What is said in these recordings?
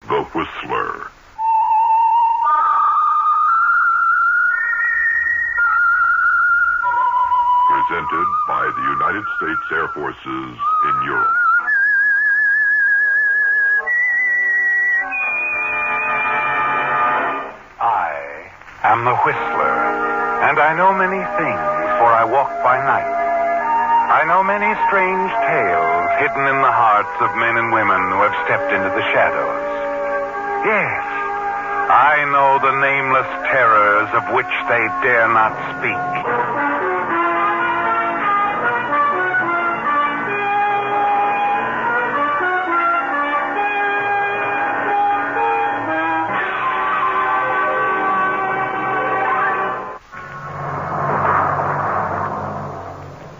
The Whistler. Presented by the United States Air Forces in Europe. I am the Whistler, and I know many things, for I walk by night. I know many strange tales hidden in the hearts of men and women who have stepped into the shadows. Yes, I know the nameless terrors of which they dare not speak.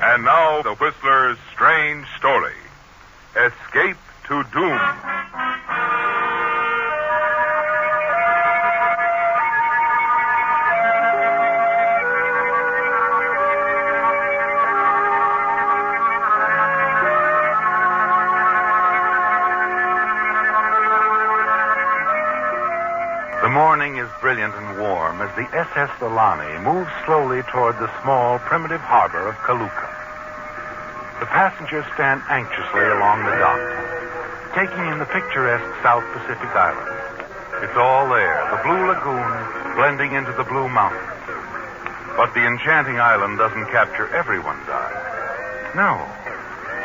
And now, the Whistler's strange story. Escape to Doom. The morning is brilliant and warm as the SS Alani moves slowly toward the small, primitive harbor of Kaluka. The passengers stand anxiously along the dock, taking in the picturesque South Pacific Islands. It's all there, the blue lagoon blending into the blue mountains. But the enchanting island doesn't capture everyone's eye. No.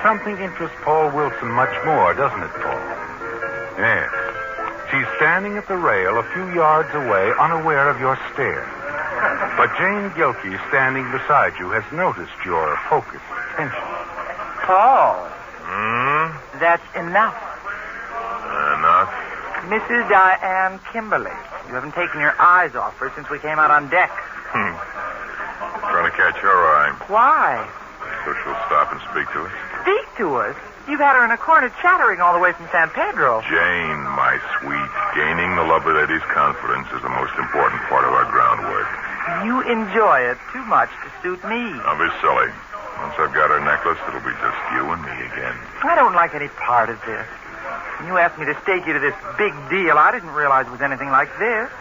Something interests Paul Wilson much more, doesn't it, Paul? Yes. She's standing at the rail a few yards away, unaware of your stare. But Jane Gilkey, standing beside you, has noticed your focused attention. Paul. That's That's enough. enough. Mrs. Diane Kimberly. You haven't taken your eyes off her since we came out on deck. Trying to catch your eye. Why? So she'll stop and speak to us. Speak to us? You've had her in a corner chattering all the way from San Pedro. Jane, my sweet, gaining the lovely lady's confidence is the most important part of our groundwork. You enjoy it too much to suit me. Don't be silly. Once I've got her necklace, it'll be just you and me again. I don't like any part of this. When you asked me to stake you to this big deal, I didn't realize it was anything like this.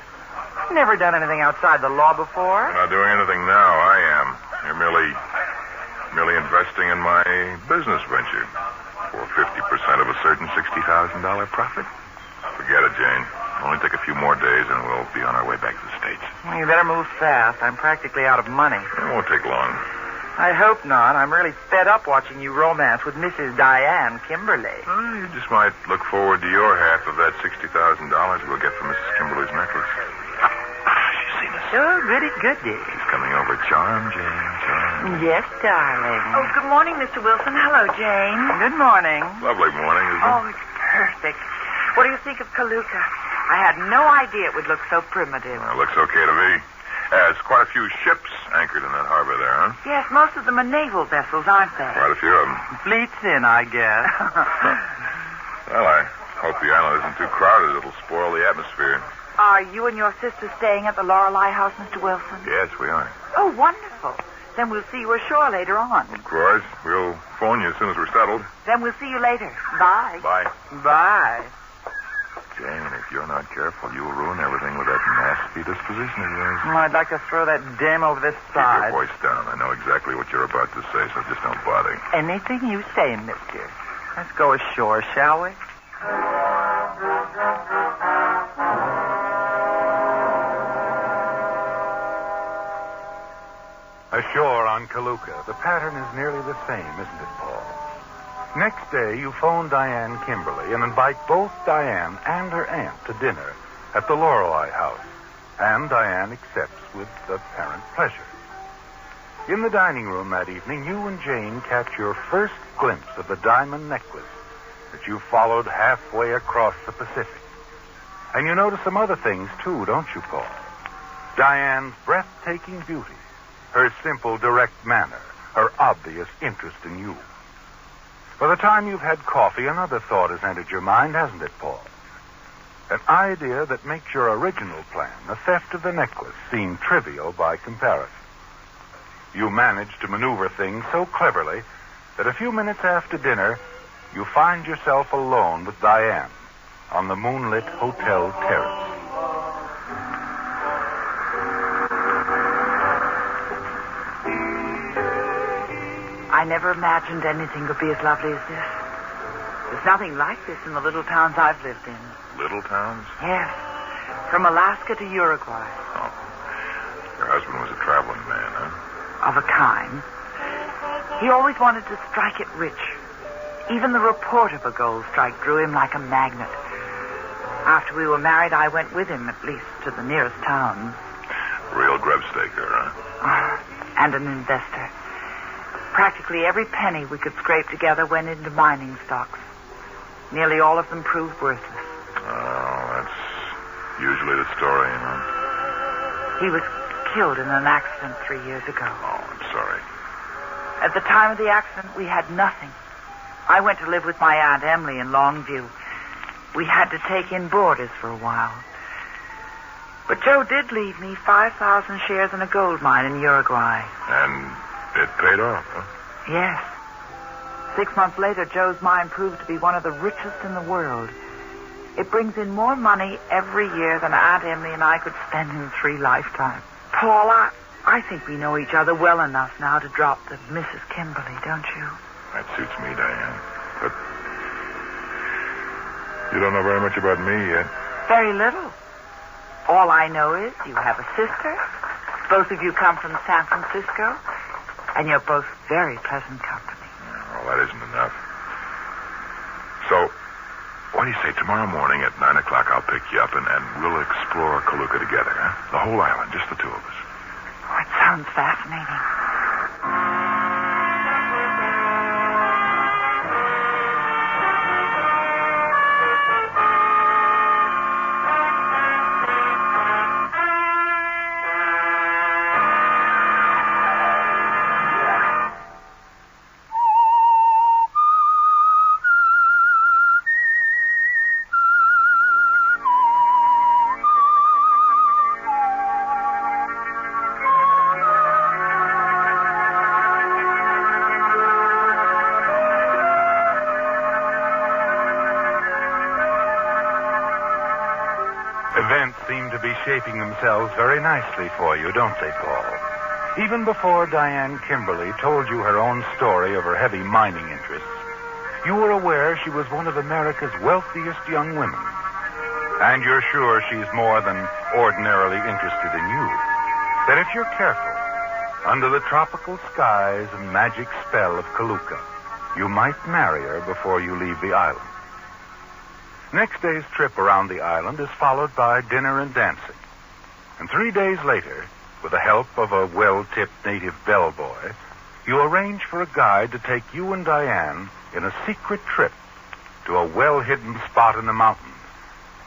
I've never done anything outside the law before. You're not doing anything now. I am. You're merely investing in my business venture for 50% of a certain $60,000 profit. Forget it, Jane. Only take a few more days and we'll be on our way back to the States. Well, you better move fast. I'm practically out of money. It won't take long. I hope not. I'm really fed up watching you romance with Mrs. Diane Kimberly. Well, you just might look forward to your half of that $60,000 we'll get from Mrs. Kimberly's necklace. She's seen us. Oh, goody. She's coming over. Charm, Jane, charm. Yes, darling. Oh, good morning, Mr. Wilson. Hello, Jane. Good morning. Lovely morning, isn't it? Oh, it's perfect. What do you think of Kaluka? I had no idea it would look so primitive. Well, it looks okay to me. There's quite a few ships anchored in that harbor there, huh? Yes, most of them are naval vessels, aren't they? Quite a few of them. Fleet's in, I guess. Well, I hope the island isn't too crowded. It'll spoil the atmosphere. Are you and your sister staying at the Lorelei house, Mr. Wilson? Yes, we are. Oh, wonderful. Then we'll see you ashore later on. Of course. We'll phone you as soon as we're settled. Then we'll see you later. Bye. Bye. Bye. Jane, if you're not careful, you'll ruin everything with that nasty disposition of yours. Well, I'd like to throw that dame over this Keep side. your voice down. I know exactly what you're about to say, so just don't bother. Anything you say, mister. Let's go ashore, shall we? Ashore on Kaluka, the pattern is nearly the same, isn't it, Paul? Next day, you phone Diane Kimberly and invite both Diane and her aunt to dinner at the Lorelei house. And Diane accepts with apparent pleasure. In the dining room that evening, you and Jane catch your first glimpse of the diamond necklace that you followed halfway across the Pacific. And you notice some other things, too, don't you, Paul? Diane's breathtaking beauty, her simple, direct manner, her obvious interest in you. By the time you've had coffee, another thought has entered your mind, hasn't it, Paul? An idea that makes your original plan, the theft of the necklace, seem trivial by comparison. You manage to maneuver things so cleverly that a few minutes after dinner, you find yourself alone with Diane on the moonlit hotel terrace. I never imagined anything could be as lovely as this. There's nothing like this in the little towns I've lived in. Little towns? Yes. From Alaska to Uruguay. Oh. Your husband was a traveling man, huh? Of a kind. He always wanted to strike it rich. Even the report of a gold strike drew him like a magnet. After we were married, I went with him, at least to the nearest towns. Real grubstaker, huh? And an investor. Practically every penny we could scrape together went into mining stocks. Nearly all of them proved worthless. Oh, that's usually the story, He was killed in an accident 3 years ago. Oh, I'm sorry. At the time of the accident, we had nothing. I went to live with my Aunt Emily in Longview. We had to take in boarders for a while. But Joe did leave me 5,000 shares in a gold mine in Uruguay. And it paid off, huh? Yes. 6 months later, Joe's mine proved to be one of the richest in the world. It brings in more money every year than Aunt Emily and I could spend in 3 lifetimes. Paul, I think we know each other well enough now to drop the Mrs. Kimberly, don't you? That suits me, Diane. But you don't know very much about me yet. Very little. All I know is you have a sister. Both of you come from San Francisco. And you're both very pleasant company. Well, that isn't enough. So, what do you say, tomorrow morning at 9 o'clock I'll pick you up and we'll explore Kaluka together, huh? The whole island, just the two of us. Oh, it sounds fascinating. Events seem to be shaping themselves very nicely for you, don't they, Paul? Even before Diane Kimberly told you her own story of her heavy mining interests, you were aware she was one of America's wealthiest young women. And you're sure she's more than ordinarily interested in you. That if you're careful, under the tropical skies and magic spell of Kaluka, you might marry her before you leave the island. Next day's trip around the island is followed by dinner and dancing. And 3 days later, with the help of a well-tipped native bellboy, you arrange for a guide to take you and Diane in a secret trip to a well-hidden spot in the mountains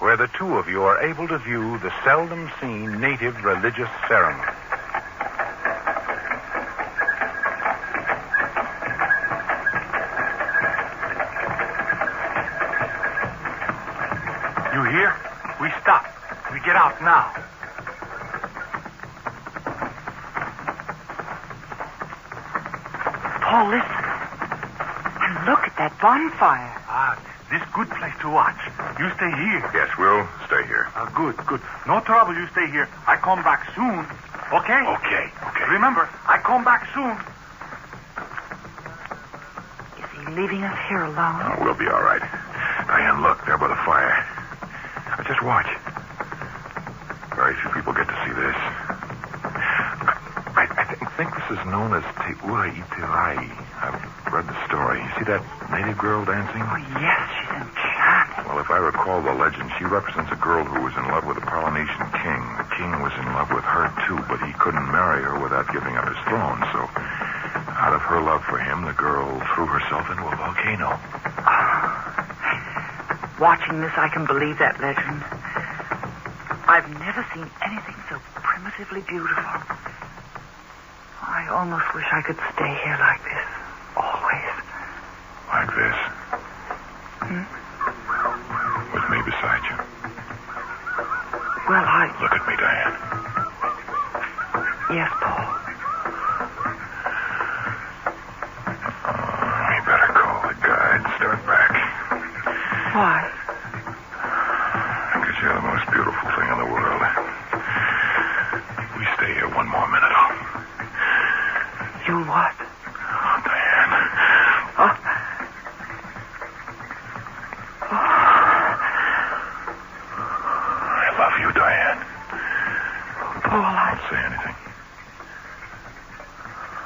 where the two of you are able to view the seldom-seen native religious ceremony. You hear? We stop. We get out now. Paul, listen. And look at that bonfire. This good place to watch. You stay here. Yes, we'll stay here. Good. No trouble, you stay here. I come back soon. Okay? Okay. Remember, I come back soon. Is he leaving us here alone? Oh, we'll be all right. Diane, look, there by the fire. Now, just watch. Very few people get to see this. I think this is known as Te'ura Itirai. I've read the story. You see that native girl dancing? Oh, yes, she's enchanting. Well, if I recall the legend, she represents a girl who was in love with a Polynesian king. The king was in love with her, too, but he couldn't marry her without giving up his throne. So, out of her love for him, the girl threw herself into a volcano. Watching this, I can believe that legend. I've never seen anything so primitively beautiful. I almost wish I could stay here like this. Always. Like this? With me beside you. Well, Look at me, Diane. Yes, Paul. We better call the guide and start back. Why? You're the most beautiful thing in the world. We stay here one more minute. You what? Oh, Diane. Oh. I love you, Diane. Paul, Don't say anything.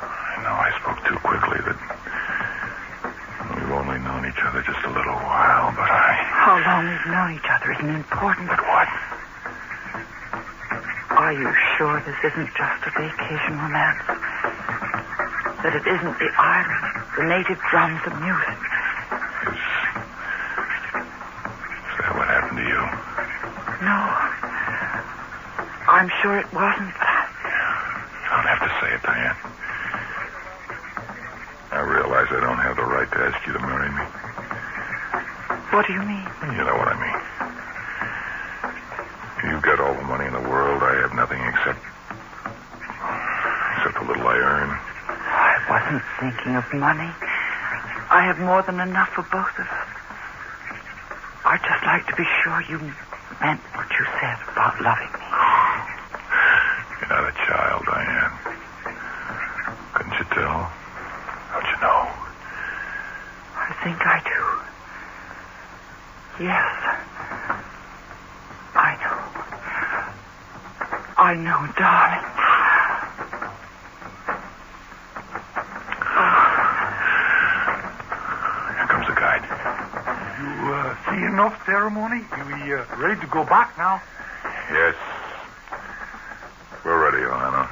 I know I spoke too quickly, that we've only known each other just a little while, but How long we've known each other isn't important. But what? Are you sure this isn't just a vacation romance? That it isn't the island, the native drums and music? Is that what happened to you? No. I'm sure it wasn't, but You don't have to say it, Diane. I realize I don't have the right to ask you to marry me. What do you mean? You know what I mean. You've got all the money in the world. I have nothing except the little I earn. I wasn't thinking of money. I have more than enough for both of us. I'd just like to be sure you meant what you said about loving me. You're not a child, Diane. Couldn't you tell? Don't you know? I think I do. Yes. I know, darling. Here comes the guide. You see enough ceremony? We ready to go back now? Yes. We're ready, Johanna.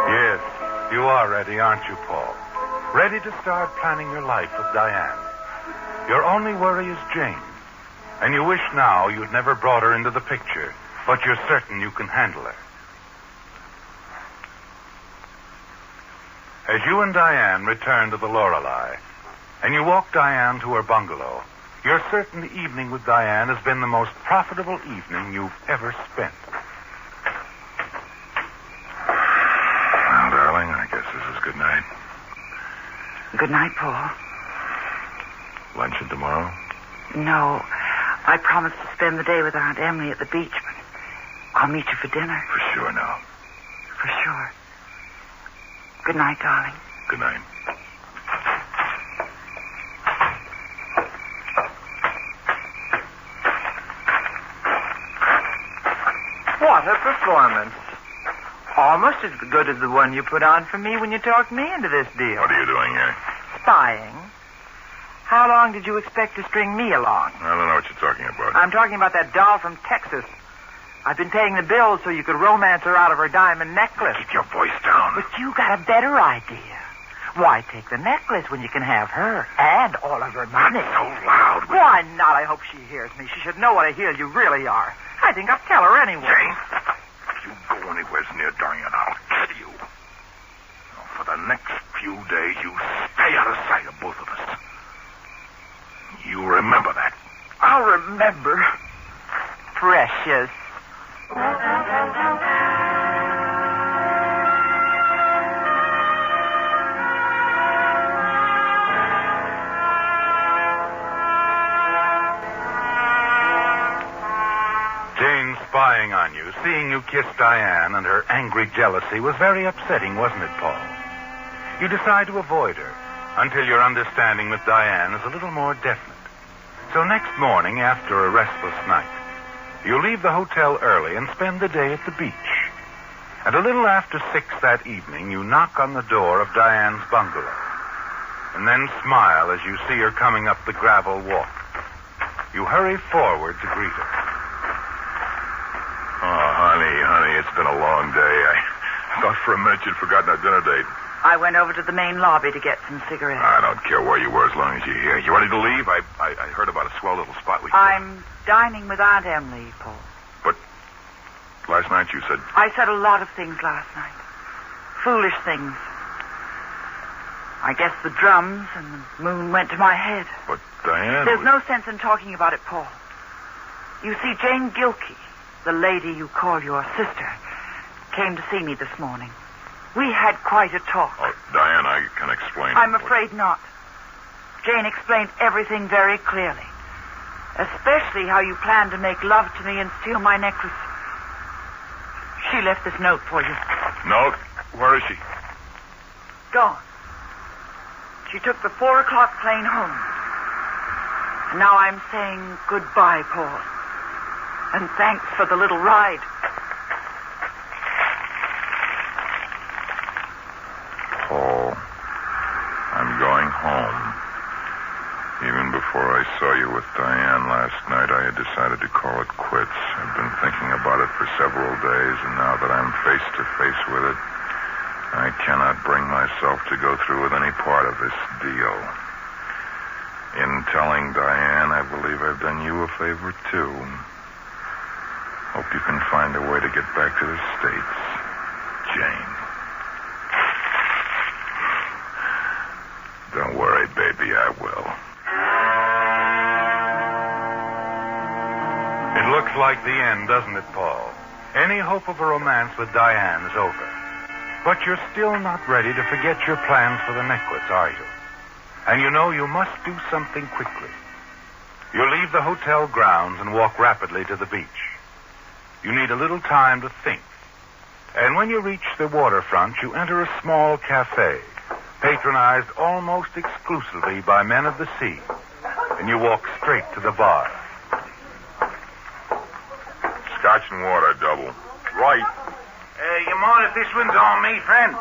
Yes, you are ready, aren't you, Paul? Ready to start planning your life with Diane. Your only worry is Jane. And you wish now you'd never brought her into the picture, but you're certain you can handle her. As you and Diane return to the Lorelei, and you walk Diane to her bungalow, you're certain the evening with Diane has been the most profitable evening you've ever spent. Well, darling, I guess this is good night. Good night, Paul. Luncheon tomorrow? No, I promised to spend the day with Aunt Emily at the beach, but I'll meet you for dinner. For sure now. For sure. Good night, darling. Good night. What a performance. Almost as good as the one you put on for me when you talked me into this deal. What are you doing here? Spying. How long did you expect to string me along? I don't know what you're talking about. I'm talking about that doll from Texas. I've been paying the bills so you could romance her out of her diamond necklace. Keep your voice down. But you got a better idea. Why take the necklace when you can have her and all of her money? So loud. Why not? I hope she hears me. She should know what a heel you really are. I think I'll tell her anyway. Jane, if you go anywhere near Diane, I'll kill you. Now, for the next few days, you stay out of sight of both of us. You remember that. I'll remember. Precious. Jane spying on you, seeing you kiss Diane, and her angry jealousy was very upsetting, wasn't it, Paul? You decide to avoid her until your understanding with Diane is a little more definite. So next morning, after a restless night, you leave the hotel early and spend the day at the beach. At a little after 6 that evening, you knock on the door of Diane's bungalow, and then smile as you see her coming up the gravel walk. You hurry forward to greet her. Oh, honey, it's been a long day. I thought for a minute you'd forgotten our dinner date. I went over to the main lobby to get some cigarettes. I don't care where you were as long as you're here. You ready to leave? I heard about a swell little spot we can... I'm dining with Aunt Emily, Paul. But last night you said... I said a lot of things last night. Foolish things. I guess the drums and the moon went to my head. But Diane... There's no sense in talking about it, Paul. You see, Jane Gilkey, the lady you call your sister, came to see me this morning. We had quite a talk. Oh, Diane, I can explain. I'm afraid not. Jane explained everything very clearly. Especially how you plan to make love to me and steal my necklace. She left this note for you. Note? Where is she? Gone. She took the 4 o'clock plane home. And now I'm saying goodbye, Paul. And thanks for the little ride. Paul, I'm going home. Even before I saw you with Diane last night, I had decided to call it quits. I've been thinking about it for several days, and now that I'm face to face with it, I cannot bring myself to go through with any part of this deal. In telling Diane, I believe I've done you a favor, too. Hope you can find a way to get back to the States, Jane. Don't worry, baby, I will. It looks like the end, doesn't it, Paul? Any hope of a romance with Diane is over. But you're still not ready to forget your plans for the necklace, are you? And you know you must do something quickly. You leave the hotel grounds and walk rapidly to the beach. You need a little time to think. And when you reach the waterfront, you enter a small cafe, patronized almost exclusively by men of the sea. And you walk straight to the bar. Scotch and water, double. Right. You mind if this one's on me, friend?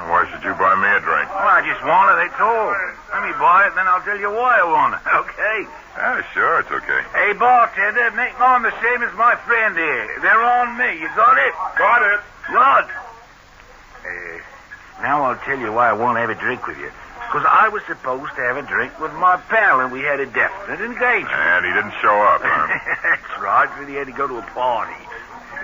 Why should you buy me a drink? Well, I just want it, that's all. Let me buy it, then I'll tell you why I want it, okay? Yeah, sure, it's okay. Hey, bartender, make mine the same as my friend here. They're on me. You got it? Got it. Good. Now I'll tell you why I want to have a drink with you. Because I was supposed to have a drink with my pal, and we had a definite engagement. And he didn't show up, huh? That's right, but he had to go to a party.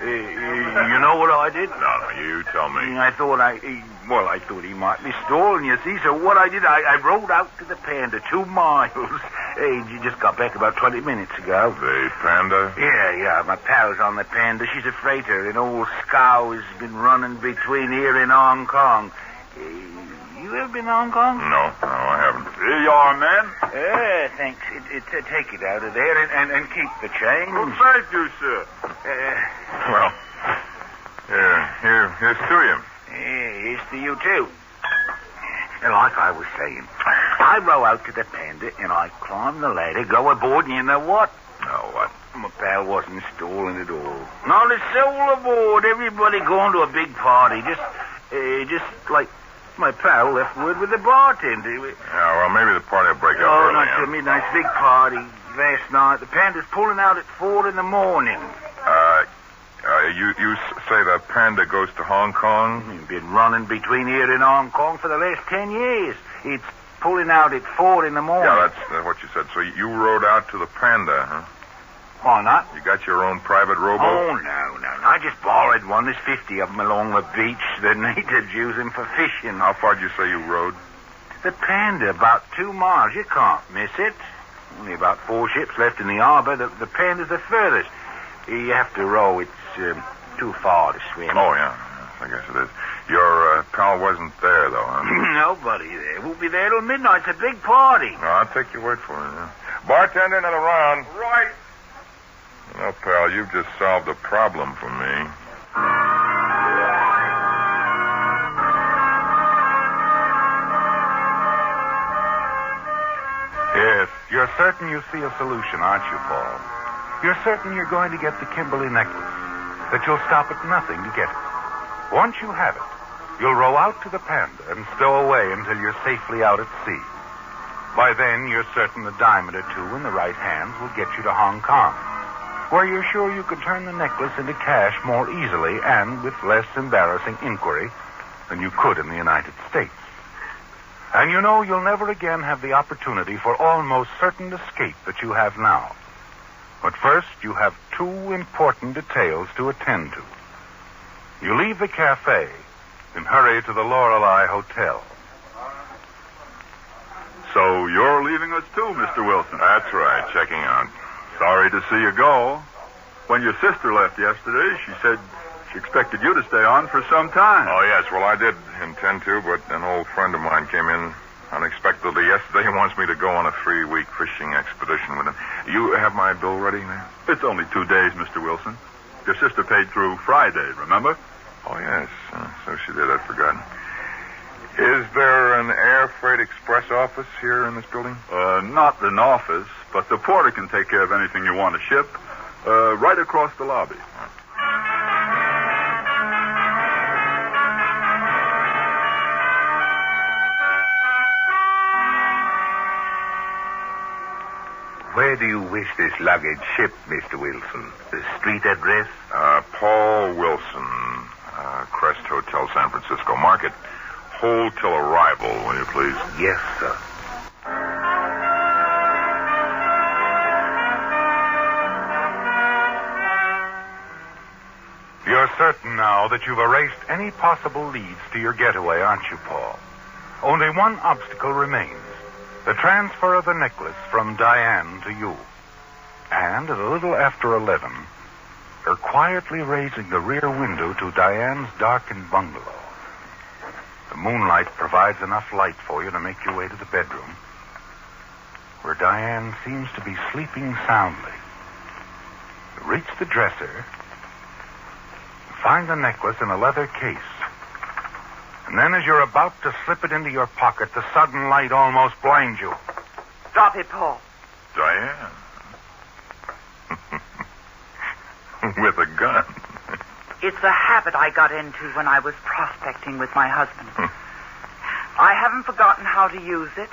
You know what I did? No, you tell me. I thought I thought he might be stolen, you see. So what I did, I rode out to the Panda 2 miles. He just got back about 20 minutes ago. The Panda? Yeah. My pal's on the Panda. She's a freighter. An old scow has been running between here and Hong Kong. You ever been to Hong Kong? No, I haven't. Here you are, man. Thanks. Take it out of there and keep the change. Well, thank you, sir. Well, here's to you. Here's to you, too. Like I was saying, I row out to the Panda, and I climb the ladder, go aboard, and you know what? No, what? My pal wasn't stolen at all. Not a soul aboard. Everybody going to a big party. Just like my pal left word with the bartender. Yeah, well, maybe the party will break up Oh, early. not till midnight. Big party last night. The Panda's pulling out at 4 in the morning. You say the Panda goes to Hong Kong? He's been running between here and Hong Kong for the last 10 years. It's pulling out at 4 in the morning. Yeah, that's what you said. So you rode out to the Panda, huh? Why not? You got your own private rowboat? Oh, no. I just borrowed one. There's 50 of them along the beach. The natives use them for fishing. How far did you say you rode? The Panda, about 2 miles. You can't miss it. Only about 4 ships left in the harbor. The Panda's the furthest. You have to row. It's too far to swim. Oh, yeah. I guess it is. Your pal wasn't there, though, huh? Nobody there. Won't be there till midnight. It's a big party. No, I'll take your word for it. Yeah. Bartender, another round. Right. No, pal, you've just solved a problem for me. Yes, you're certain you see a solution, aren't you, Paul? You're certain you're going to get the Kimberly necklace, that you'll stop at nothing to get it. Once you have it, you'll row out to the Panda and stow away until you're safely out at sea. By then, you're certain a diamond or two in the right hands will get you to Hong Kong, where you're sure you could turn the necklace into cash more easily and with less embarrassing inquiry than you could in the United States. And you know you'll never again have the opportunity for almost certain escape that you have now. But first, you have 2 important details to attend to. You leave the cafe and hurry to the Lorelei Hotel. So you're leaving us too, Mr. Wilson. That's right, checking out. Sorry to see you go. When your sister left yesterday, she said expected you to stay on for some time. Oh, yes. Well, I did intend to, but an old friend of mine came in unexpectedly yesterday and wants me to go on a 3-week fishing expedition with him. You have my bill ready, man? It's only 2 days, Mr. Wilson. Your sister paid through Friday, remember? Oh, yes. So she did. I'd forgotten. Is there an air freight express office here in this building? Not an office, but the porter can take care of anything you want to ship. Right across the lobby. Where do you wish this luggage shipped, Mr. Wilson? The street address? Paul Wilson, Crest Hotel, San Francisco. Market. Hold till arrival, will you please? Yes, sir. You're certain now that you've erased any possible leads to your getaway, aren't you, Paul? Only one obstacle remains. The transfer of the necklace from Diane to you. And at a little after 11, you're quietly raising the rear window to Diane's darkened bungalow. The moonlight provides enough light for you to make your way to the bedroom, where Diane seems to be sleeping soundly. You reach the dresser, find the necklace in a leather case. And then as you're about to slip it into your pocket, the sudden light almost blinds you. Drop it, Paul. Diane. With a gun. It's a habit I got into when I was prospecting with my husband. I haven't forgotten how to use it.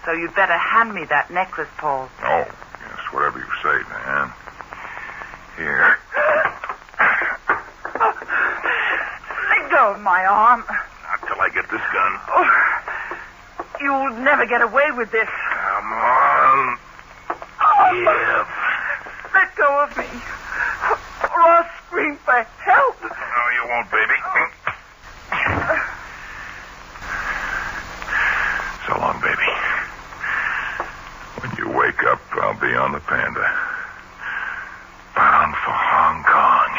So you'd better hand me that necklace, Paul. Oh, yes, whatever you say, Diane. Here. Let go of my arm. Not till I get this gun. Oh, you'll never get away with this. Come on. Oh, let go of me, or I'll scream for help. No, you won't, baby. So long, baby. When you wake up, I'll be on the Panda. Bound for Hong Kong.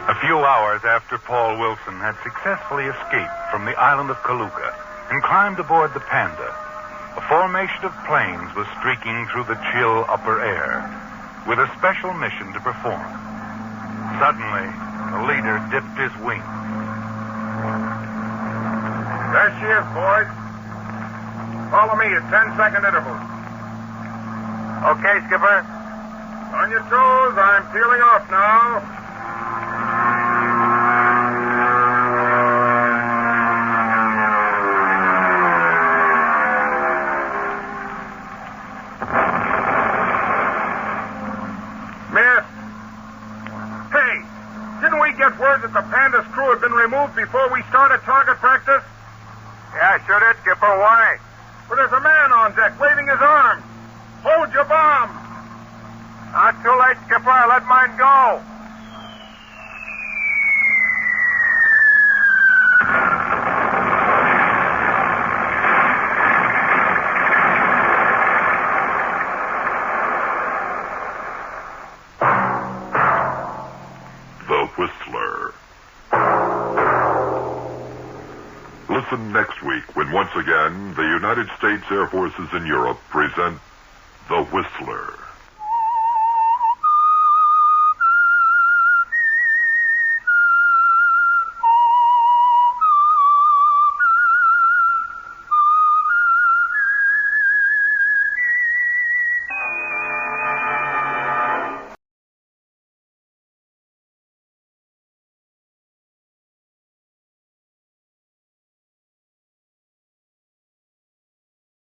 A few hours after Paul Wilson had successfully escaped from the island of Kaluga and climbed aboard the Panda, a formation of planes was streaking through the chill upper air with a special mission to perform. Suddenly, the leader dipped his wing. There she is, boys. Follow me at 10-second intervals. Okay, Skipper. On your toes, I'm peeling off now. Word that the Panda's crew had been removed before we started target practice? Yeah, sure did, Skipper. Why? Well, there's a man on deck waving his arms. Hold your bomb. Not too late, Skipper. I let mine go. Whistler. Listen next week when once again the United States Air Forces in Europe present The Whistler.